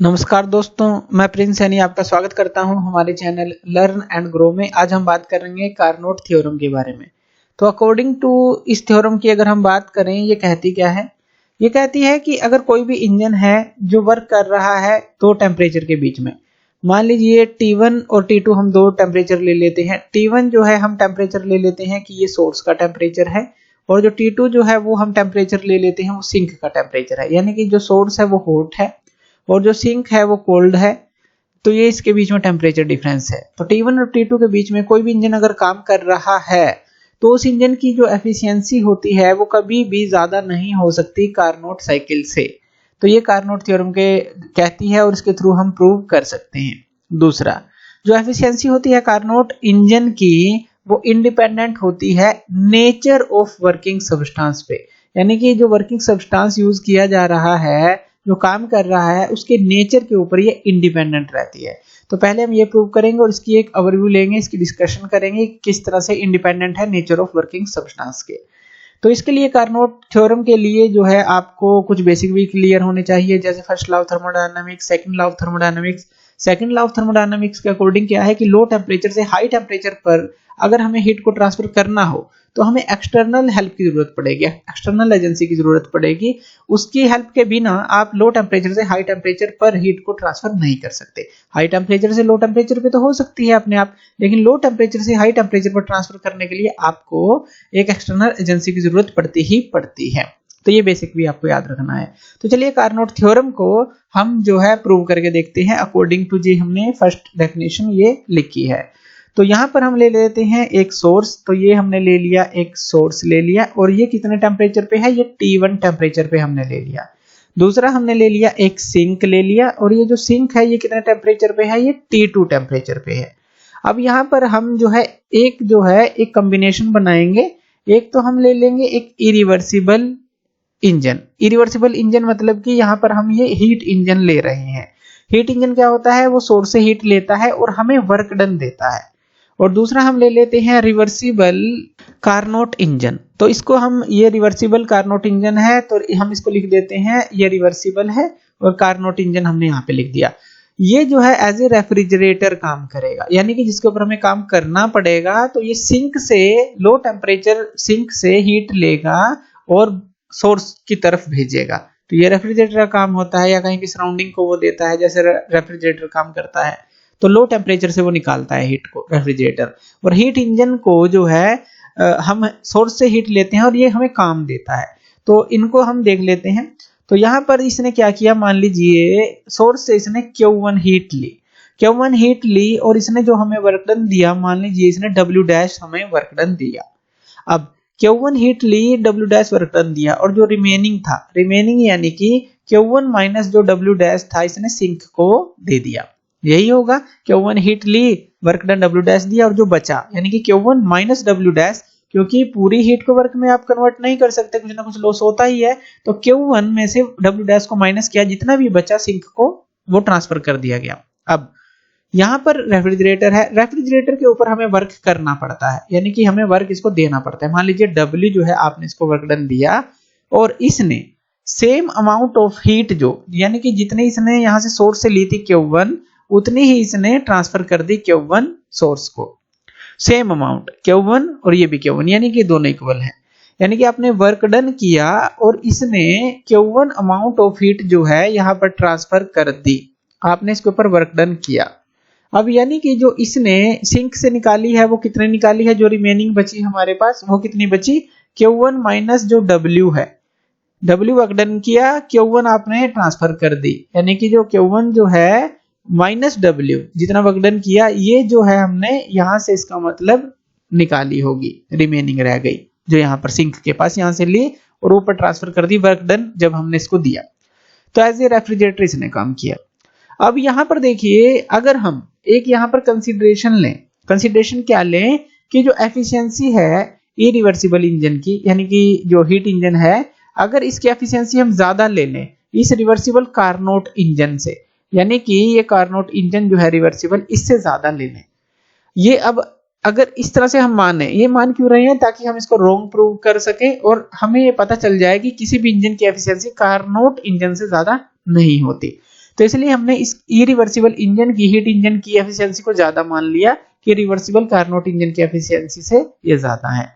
नमस्कार दोस्तों, मैं प्रिंस सैनी आपका स्वागत करता हूं हमारे चैनल लर्न एंड ग्रो में। आज हम बात करेंगे कार्नोट थ्योरम के बारे में। तो अकॉर्डिंग टू इस थ्योरम की अगर हम बात करें, ये कहती क्या है? ये कहती है कि अगर कोई भी इंजन है जो वर्क कर रहा है दो टेम्परेचर के बीच में, मान लीजिए T1 और T2 हम दो टेम्परेचर ले लेते हैं। T1 जो है हम टेम्परेचर ले लेते हैं कि ये सोर्स का टेम्परेचर है, और जो T2 जो है वो हम टेम्परेचर ले लेते हैं वो सिंक का टेम्परेचर है। यानी कि जो सोर्स है वो हॉट है और जो सिंक है वो कोल्ड है। तो ये इसके बीच में टेम्परेचर डिफरेंस है। तो T1 और T2 के बीच में कोई भी इंजन अगर काम कर रहा है तो उस इंजन की जो एफिशिएंसी होती है वो कभी भी ज्यादा नहीं हो सकती कार्नोट साइकिल से। तो ये कार्नोट थ्योरम के कहती है और इसके थ्रू हम प्रूव कर सकते हैं। दूसरा, जो एफिशिएंसी होती है कार्नोट इंजन की, वो इंडिपेंडेंट होती है नेचर ऑफ वर्किंग सब्सटेंस पे। यानी कि जो वर्किंग सब्सटेंस यूज किया जा रहा है, जो काम कर रहा है, उसके नेचर के ऊपर ये इंडिपेंडेंट रहती है। तो पहले हम ये प्रूव करेंगे और इसकी एक ओवरव्यू लेंगे, इसकी डिस्कशन करेंगे किस तरह से इंडिपेंडेंट है नेचर ऑफ वर्किंग सब्सटेंस के। तो इसके लिए कार्नोट थ्योरम के लिए जो है आपको कुछ बेसिक भी क्लियर होने चाहिए, जैसे first law of thermodynamics, second law of thermodynamics. Second law of thermodynamics के अकॉर्डिंग क्या है कि लो टेम्परेचर से हाई टेम्परेचर पर अगर हमें हीट को ट्रांसफर करना हो तो हमें एक्सटर्नल हेल्प की जरूरत पड़ेगी, एक्सटर्नल एजेंसी की जरूरत पड़ेगी। उसकी हेल्प के बिना आप लो टेम्परेचर से हाई टेम्परेचर पर हीट को ट्रांसफर नहीं कर सकते। हाई टेम्परेचर से लो टेम्परेचर पे तो हो सकती है अपने आप, लेकिन लो टेम्परेचर से हाई टेम्परेचर पर ट्रांसफर करने के लिए आपको एक एक्सटर्नल एजेंसी की जरूरत पड़ती ही है। तो ये बेसिक भी आपको याद रखना है। तो चलिए कार्नोट थ्योरम को हम जो है प्रूव करके देखते हैं अकॉर्डिंग टू जी हमने फर्स्ट डेफिनेशन ये लिखी है। तो यहाँ पर हम ले लेते हैं एक सोर्स। तो ये हमने ले लिया, एक सोर्स ले लिया, और ये कितने टेम्परेचर पे है? ये T1 टेम्परेचर पे हमने ले लिया। दूसरा हमने ले लिया एक सिंक ले लिया, और ये जो सिंक है ये कितने टेम्परेचर पे है? ये T2 टेम्परेचर पे है। अब यहाँ पर हम जो है एक कॉम्बिनेशन बनाएंगे। एक तो हम ले लेंगे एक इरिवर्सिबल इंजन। इरिवर्सिबल इंजन मतलब कि यहाँ पर हम ये हीट इंजन ले रहे हैं। हीट इंजन क्या होता है? वो सोर्स से हीट लेता है और हमें वर्क डन देता है। और दूसरा हम ले लेते हैं रिवर्सिबल कार्नोट इंजन। तो इसको हम, ये रिवर्सिबल कार्नोट इंजन है तो हम इसको लिख देते हैं ये रिवर्सिबल है, और कार्नोट इंजन हमने यहाँ पे लिख दिया। ये जो है एज ए रेफ्रिजरेटर काम करेगा, यानी कि जिसके ऊपर हमें काम करना पड़ेगा। तो ये सिंक से, लो टेम्परेचर सिंक से हीट लेगा और सोर्स की तरफ भेजेगा। तो ये रेफ्रिजरेटर का काम होता है, या कहीं की सराउंडिंग को वो देता है, जैसे रेफ्रिजरेटर काम करता है। तो लो टेम्परेचर से वो निकालता है हीट को, रेफ्रिजरेटर। और हीट इंजन को जो है हम सोर्स से हीट लेते हैं और ये हमें काम देता है। तो इनको हम देख लेते हैं। तो यहाँ पर इसने क्या किया, मान लीजिए सोर्स से इसने Q1 हीट ली, Q1 हीट ली, और इसने जो हमें वर्क डन दिया, मान लीजिए इसने W डैश हमें वर्क डन दिया। अब Q1 हीट ली, W डैश वर्क डन दिया, और जो रिमेनिंग था, रिमेनिंग यानी कि Q1 माइनस जो W डैश था इसने सिंक को दे दिया। यही होगा, Q1 हीट ली, वर्क डन W डैश दिया, और जो बचा यानी कि Q1 माइनस W डैश, क्योंकि पूरी हीट को वर्क में आप कन्वर्ट नहीं कर सकते, कुछ ना कुछ लॉस होता ही है। तो Q1 में से W डैश को माइनस किया, जितना भी बचा सिंक को वो ट्रांसफर कर दिया गया। अब यहाँ पर रेफ्रिजरेटर है, रेफ्रिजरेटर के ऊपर हमें वर्क करना पड़ता है, यानी कि हमें वर्क इसको देना पड़ता है। मान लीजिए W जो है आपने इसको वर्क डन दिया, और इसने सेम अमाउंट ऑफ हीट जो, यानी कि जितने इसने यहाँ से सोर्स से ली थी Q1, उतनी ही इसने ट्रांसफर कर दी Q1 सोर्स को। सेम अमाउंट Q1 और ये भी Q1, यानी कि दोनों इक्वल हैं। यानी कि आपने वर्क डन किया और इसने Q1 अमाउंट ऑफ हीट जो है यहाँ पर ट्रांसफर कर दी, आपने इसके ऊपर वर्क डन किया। अब यानी कि जो इसने सिंक से निकाली है वो कितने निकाली है, जो रिमेनिंग बची हमारे पास वो कितनी बची? Q1 माइनस जो W है, W वर्क डन किया, Q1 आपने ट्रांसफर कर दी, यानी कि जो Q1 जो है माइनस W जितना वर्क डन किया, ये जो है हमने यहाँ से इसका मतलब निकाली होगी, रिमेनिंग रह गई जो यहाँ पर सिंक के पास यहाँ से ली और ऊपर ट्रांसफर कर दी वर्क डन जब हमने इसको दिया। तो एज ए रेफ्रिजरेटर इसने काम किया। अब यहाँ पर देखिए, अगर हम एक यहाँ पर कंसीडरेशन लें, कंसीडरेशन क्या लें कि जो एफिशिएंसी है इरिवर्सिबल इंजन की, यानी कि जो हीट इंजन है, अगर इसकी एफिशिएंसी हम ज्यादा ले लें इस रिवर्सिबल कार्नोट इंजन से, यानी कि ये कार्नोट इंजन जो है रिवर्सिबल, इससे ज्यादा ले लें। ये अब अगर इस तरह से हम माने, ये मान क्यों रहे हैं? ताकि हम इसको रॉन्ग प्रूव कर सके और हमें ये पता चल जाए कि किसी भी इंजन की एफिशिएंसी कार्नोट इंजन से ज्यादा नहीं होती। तो इसलिए हमने इस इरिवर्सिबल इंजन की, हीट इंजन की एफिशिएंसी को ज्यादा मान लिया कि रिवर्सिबल कार्नोट इंजन की एफिशिएंसी से ये ज्यादा है।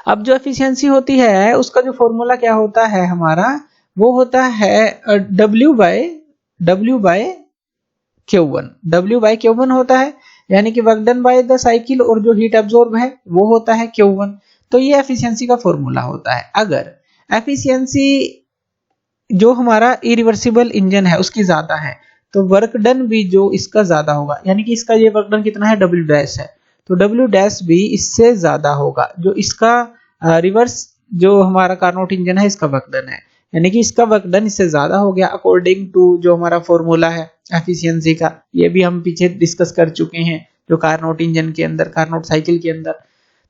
अब जो एफिशिएंसी होती है उसका जो फॉर्मूला क्या होता है हमारा, वो होता है W bye Q1। W bye Q1 होता है, यानी कि work done by the cycle, और जो हीट एब्जॉर्ब है वो होता है Q1। तो ये एफिशिएंसी का फॉर्मूला होता है। अगर एफिशिएंसी जो हमारा इरिवर्सिबल इंजन है उसकी ज्यादा है तो वर्क डन भी जो इसका ज्यादा होगा, यानी कि इसका ये वर्क डन कितना है, W डैश है, तो W डैश भी इससे ज्यादा होगा जो इसका रिवर्स जो हमारा कार्नोट इंजन है इसका वर्क डन है, यानी कि इसका वर्क डन इससे ज्यादा हो गया अकॉर्डिंग टू जो हमारा फॉर्मूला है एफिशिएंसी का। ये भी हम पीछे डिस्कस कर चुके हैं जो कार्नोट इंजन के अंदर, कार्नोट साइकिल के अंदर,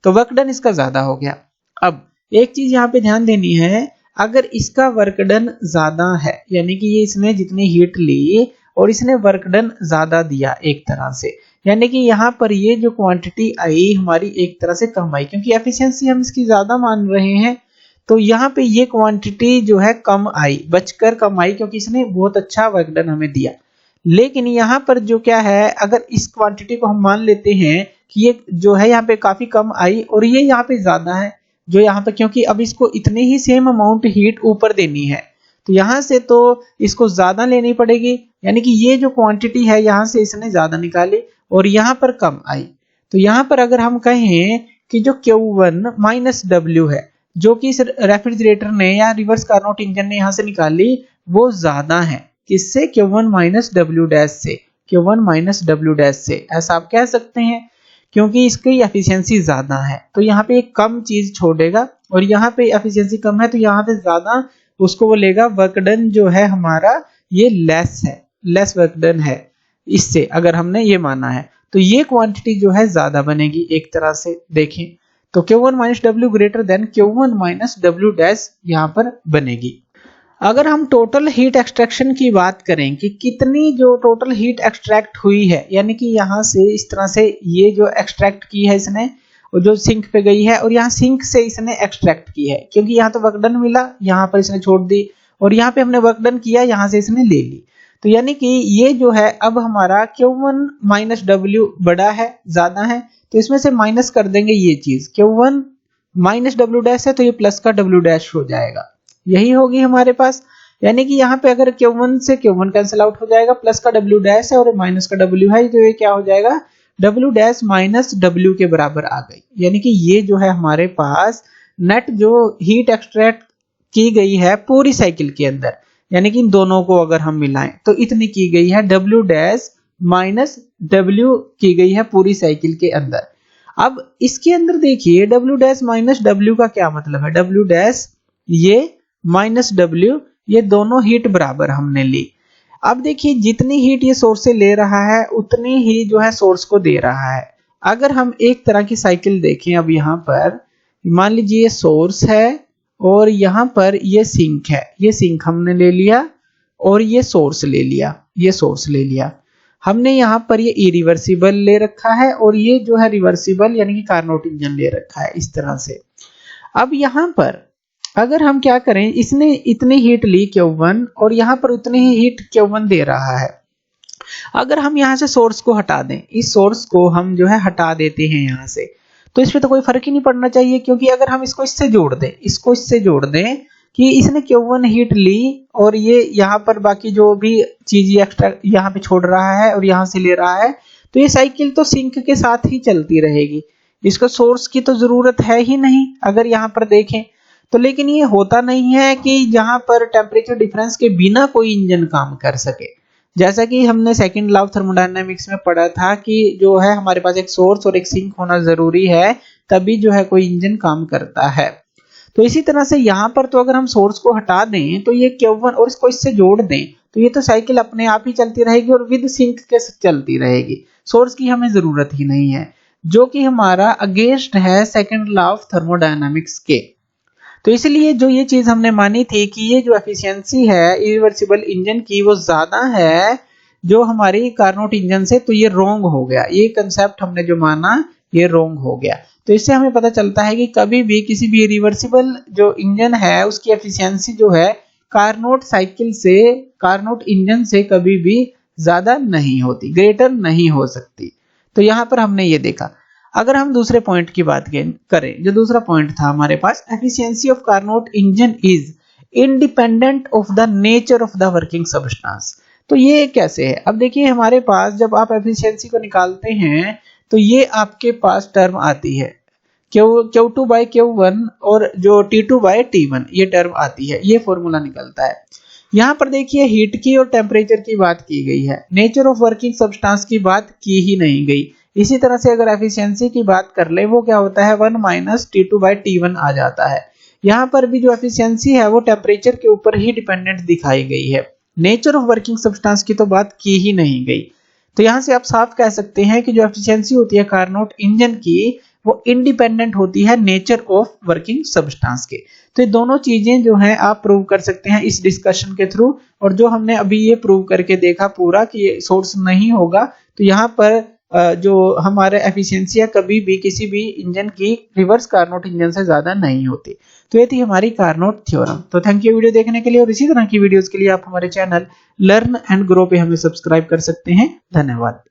तो वर्क डन इसका ज्यादा हो गया। अब एक चीज यहाँ पे ध्यान देनी है, अगर इसका वर्क डन ज्यादा है, यानी कि ये इसने जितनी हीट ली और इसने वर्क डन ज्यादा दिया एक तरह से, यानी कि यहाँ पर ये जो क्वांटिटी आई हमारी एक तरह से कम आई, क्योंकि एफिशिएंसी हम इसकी ज्यादा मान रहे हैं, तो यहाँ पे ये क्वांटिटी जो है कम आई, बचकर कम आई, क्योंकि इसने बहुत अच्छा वर्क डन हमें दिया। लेकिन यहाँ पर जो क्या है, अगर इस क्वांटिटी को हम मान लेते हैं कि ये जो है यहाँ पे काफी कम आई और ये यहाँ पे ज्यादा है जो यहाँ पे, क्योंकि अब इसको इतने ही सेम अमाउंट हीट ऊपर देनी है तो यहाँ से तो इसको ज्यादा लेनी पड़ेगी, यानी कि ये जो क्वांटिटी है यहाँ से इसने ज्यादा निकाली और यहाँ पर कम आई। तो यहाँ पर अगर हम कहें कि जो Q1 माइनस W है जो कि इस रेफ्रिजरेटर ने या रिवर्स कार्नोट इंजन ने यहाँ से निकाली, वो ज्यादा है किससे, Q1 माइनस W डैश से, Q1 माइनस W डैश से, ऐसा आप कह सकते हैं, क्योंकि इसकी एफिशिएंसी ज्यादा है तो यहाँ पे एक कम चीज छोड़ेगा और यहाँ पे एफिशिएंसी कम है तो यहाँ पे ज्यादा उसको वो लेगा। वर्क डन जो है हमारा ये लेस है, लेस वर्क डन है इससे, अगर हमने ये माना है तो ये क्वांटिटी जो है ज्यादा बनेगी एक तरह से देखें तो Q1 minus W greater than Q1 minus W dash यहाँ पर बनेगी। अगर हम टोटल हीट एक्सट्रैक्शन की बात करें कि कितनी जो टोटल हीट एक्सट्रैक्ट हुई है, यानी कि यहाँ से इस तरह से ये जो एक्सट्रैक्ट की है इसने और जो सिंक पे गई है और यहाँ सिंक से इसने एक्सट्रैक्ट की है, क्योंकि यहाँ तो वर्क डन मिला, यहाँ पर इसने छोड़ दी और यहाँ पे हमने वर्क डन किया, यहाँ से इसने ले ली। तो यानी कि ये जो है अब हमारा Q1 माइनस W बड़ा है, ज्यादा है, तो इसमें से माइनस कर देंगे ये चीज, Q1 माइनस W डैश है तो ये प्लस का W डैश हो जाएगा, यही होगी हमारे पास। यानी कि यहाँ पे अगर Q1 से Q1 कैंसिल आउट हो जाएगा, प्लस का W डैश है और माइनस का W है, तो ये क्या हो जाएगा, W डैश माइनस W के बराबर आ गई। यानी कि ये जो है हमारे पास नेट जो हीट एक्सट्रैक्ट की गई है पूरी साइकिल के अंदर, यानी कि इन दोनों को अगर हम मिलाएं तो इतनी की गई है, W डैश माइनस W की गई है पूरी साइकिल के अंदर। अब इसके अंदर देखिए W डैश माइनस W का क्या मतलब है, W डैश ये माइनस W, ये दोनों हीट बराबर हमने ली। अब देखिए जितनी हीट ये सोर्स से ले रहा है उतनी ही जो है सोर्स को दे रहा है। अगर हम एक तरह की साइकिल देखें, अब यहाँ पर मान लीजिए ये सोर्स है और यहाँ पर ये सिंक है, ये सिंक हमने ले लिया और ये सोर्स ले लिया, ये सोर्स ले लिया हमने, यहाँ पर ये इरिवर्सिबल ले रखा है और ये जो है रिवर्सिबल यानी कि कार्नोट इंजन ले रखा है इस तरह से। अब यहाँ पर अगर हम क्या करें, इसने इतनी हीट ली Q1 और यहाँ पर उतनी ही हीट Q1 दे रहा है। अगर हम यहाँ से सोर्स को हटा दें, इस सोर्स को हम जो है हटा देते हैं यहाँ से, तो इसमें तो कोई फर्क ही नहीं पड़ना चाहिए, क्योंकि अगर हम इसको इससे जोड़ दें, इसको इससे जोड़ दें कि इसने Q1 हीट ली और ये यहाँ पर बाकी जो भी चीज एक्स्ट्रा यहाँ पे छोड़ रहा है और यहाँ से ले रहा है, तो ये साइकिल तो सिंक के साथ ही चलती रहेगी, इसको सोर्स की तो जरूरत है ही नहीं अगर यहाँ पर देखें तो। लेकिन ये होता नहीं है कि जहां पर टेम्परेचर डिफरेंस के बिना कोई इंजन काम कर सके, जैसा कि हमने सेकंड लॉ ऑफ थर्मोडायनामिक्स में पढ़ा था कि जो है हमारे पास एक सोर्स और एक सिंक होना जरूरी है, तभी जो है कोई इंजन काम करता है। तो इसी तरह से यहाँ पर तो अगर हम सोर्स को हटा दें तो ये Q1 और इसको इससे जोड़ दें तो ये तो साइकिल अपने आप ही चलती रहेगी और विद सिंक के चलती रहेगी, सोर्स की हमें जरूरत ही नहीं है, जो कि हमारा अगेंस्ट है सेकंड लॉ ऑफ थर्मोडायनामिक्स के। तो इसलिए जो ये चीज हमने मानी थी कि ये जो एफिशिएंसी है इरिवर्सिबल इंजन की वो ज्यादा है जो हमारी कार्नोट इंजन से, तो ये रॉन्ग हो गया, ये कंसेप्ट हमने जो माना ये रॉन्ग हो गया। तो इससे हमें पता चलता है कि कभी भी किसी भी रिवर्सिबल जो इंजन है उसकी एफिशिएंसी जो है कार्नोट साइकिल से, कार्नोट इंजन से कभी भी ज्यादा नहीं होती, ग्रेटर नहीं हो सकती। तो यहां पर हमने ये देखा। अगर हम दूसरे पॉइंट की बात करें, जो दूसरा पॉइंट था हमारे पास, efficiency of Carnot engine is independent of the nature of the working substance. तो ये कैसे है? अब देखिए हमारे पास जब आप एफिशिएंसी को निकालते हैं तो ये आपके पास टर्म आती है Q2 by Q1 और जो T2 by T1, ये टर्म आती है, ये फॉर्मूला निकलता है। यहाँ पर देखिए हीट की और टेम्परेचर की बात की गई है, नेचर ऑफ वर्किंग सब्सटेंस की बात की ही नहीं गई। इसी तरह से अगर एफिशिएंसी की बात कर ले, वो क्या होता है 1 माइनस T2 by T1 आ जाता है। यहाँ पर भी जो एफिशिएंसी है वो टेम्परेचर के ऊपर ही डिपेंडेंट दिखाई गई है, नेचर ऑफ वर्किंग सब्सटेंस की तो बात की ही नहीं गई। तो यहाँ से आप साफ कह सकते हैं कि जो एफिशिएंसी होती है कार्नोट इंजन की, वो इंडिपेंडेंट होती है नेचर ऑफ वर्किंग सब्सटेंस के। तो ये दोनों चीजें जो हैं आप प्रूव कर सकते हैं इस डिस्कशन के थ्रू। और जो हमने अभी ये प्रूव करके देखा पूरा कि ये सोर्स नहीं होगा, तो यहाँ पर जो हमारे एफिशिएंसी है कभी भी किसी भी इंजन की रिवर्स कार्नोट इंजन से ज्यादा नहीं होती। तो ये थी हमारी कार्नोट थ्योरम। तो थैंक यू वीडियो देखने के लिए, और इसी तरह की वीडियोस के लिए आप हमारे चैनल लर्न एंड ग्रो पे हमें सब्सक्राइब कर सकते हैं। धन्यवाद।